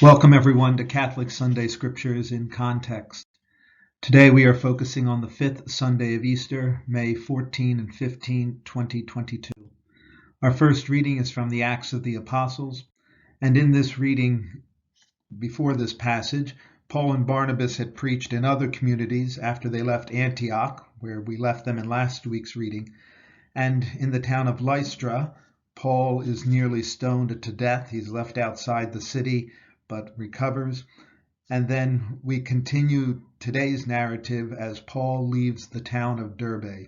Welcome everyone to Catholic Sunday Scriptures in Context. Today we are focusing on the fifth Sunday of Easter, May 14 and 15, 2022. Our first reading is from the Acts of the Apostles, and in this reading, before this passage, Paul and Barnabas had preached in other communities after they left Antioch, where we left them in last week's reading, and in the town of Lystra, Paul is nearly stoned to death. He's left outside the city but recovers. And then we continue today's narrative as Paul leaves the town of Derbe.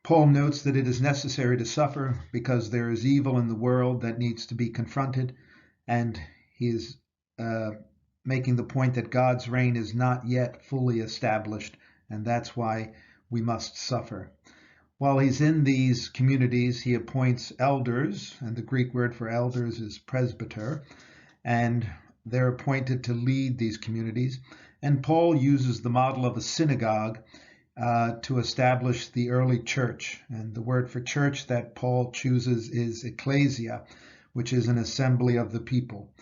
Paul notes that it is necessary to suffer because there is evil in the world that needs to be confronted, and he is making the point that God's reign is not yet fully established, and that's why we must suffer. While he's in these communities, he appoints elders, and the Greek word for elders is presbyter, and they're appointed to lead these communities. And Paul uses the model of a synagogue to establish the early church. And the word for church that Paul chooses is ecclesia, which is an assembly of the people.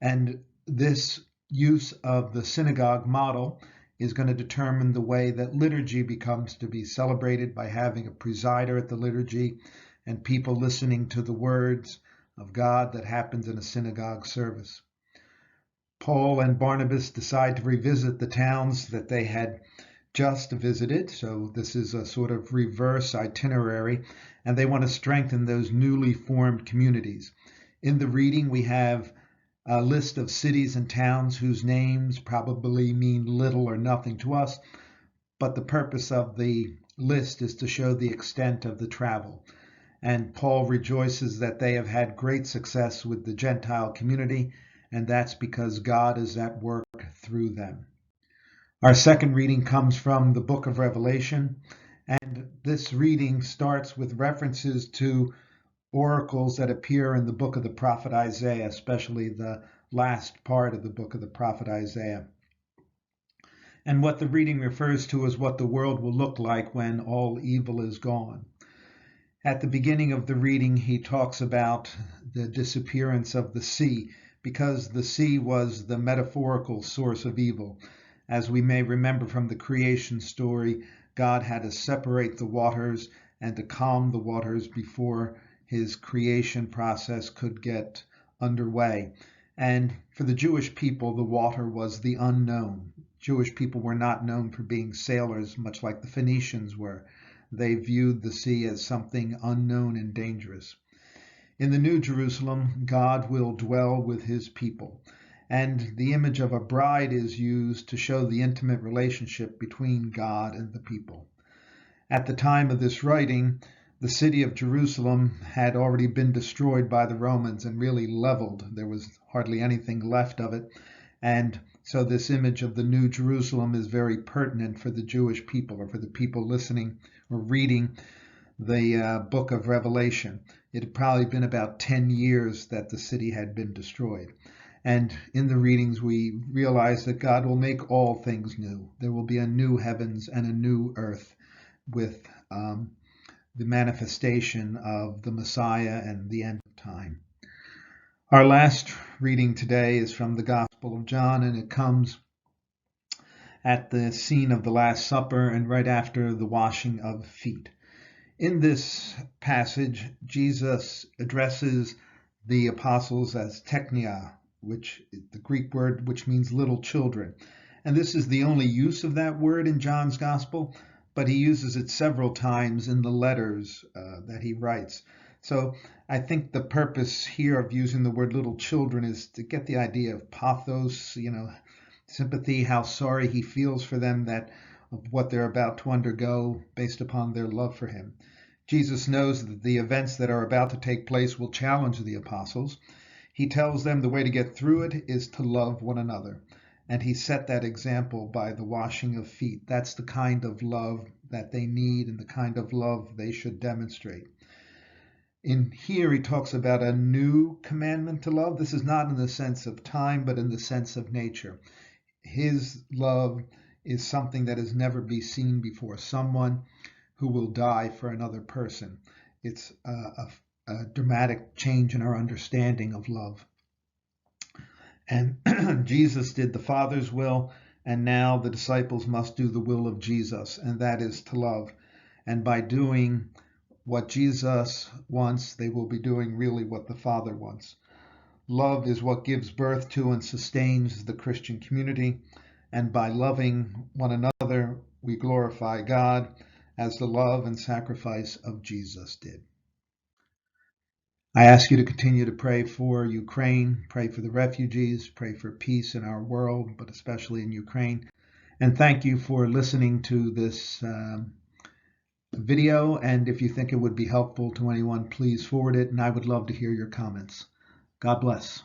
And this use of the synagogue model is going to determine the way that liturgy becomes to be celebrated by having a presider at the liturgy and people listening to the words of God that happens in a synagogue service. Paul and Barnabas decide to revisit the towns that they had just visited, so this is a sort of reverse itinerary, and they want to strengthen those newly formed communities. In the reading, we have a list of cities and towns whose names probably mean little or nothing to us, but the purpose of the list is to show the extent of the travel. And Paul rejoices that they have had great success with the Gentile community, and that's because God is at work through them. Our second reading comes from the book of Revelation, and this reading starts with references to oracles that appear in the book of the prophet Isaiah, especially the last part of the book of the prophet Isaiah. And what the reading refers to is what the world will look like when all evil is gone. At the beginning of the reading, he talks about the disappearance of the sea, because the sea was the metaphorical source of evil. As we may remember from the creation story, God had to separate the waters and to calm the waters before his creation process could get underway. And for the Jewish people, the water was the unknown. Jewish people were not known for being sailors, much like the Phoenicians were. They viewed the sea as something unknown and dangerous. In the New Jerusalem, God will dwell with his people, and the image of a bride is used to show the intimate relationship between God and the people. At the time of this writing, the city of Jerusalem had already been destroyed by the Romans and really leveled. There was hardly anything left of it, and so this image of the New Jerusalem is very pertinent for the Jewish people, or for the people listening or reading the book of Revelation. It had probably been about 10 years that the city had been destroyed. And in the readings, we realize that God will make all things new. There will be a new heavens and a new earth with the manifestation of the Messiah and the end of time. Our last reading today is from the Gospel of John, and it comes at the scene of the Last Supper and right after the washing of feet. In this passage, Jesus addresses the apostles as teknia, which is the Greek word which means little children. And this is the only use of that word in John's Gospel, but he uses it several times in the letters that he writes. So I think the purpose here of using the word little children is to get the idea of pathos, sympathy, how sorry he feels for them, that of what they're about to undergo based upon their love for him. Jesus knows that the events that are about to take place will challenge the apostles. He tells them the way to get through it is to love one another. And he set that example by the washing of feet. That's the kind of love that they need and the kind of love they should demonstrate. In here, he talks about a new commandment to love. This is not in the sense of time, but in the sense of nature. His love is something that has never been seen before, someone who will die for another person. It's a dramatic change in our understanding of love. And Jesus did the Father's will, and now the disciples must do the will of Jesus, and that is to love. And by doing what Jesus wants, they will be doing really what the Father wants. Love is what gives birth to and sustains the Christian community, and by loving one another, we glorify God as the love and sacrifice of Jesus did. I ask you to continue to pray for Ukraine, pray for the refugees, pray for peace in our world, but especially in Ukraine. And thank you for listening to this video. And if you think it would be helpful to anyone, please forward it. And I would love to hear your comments. God bless.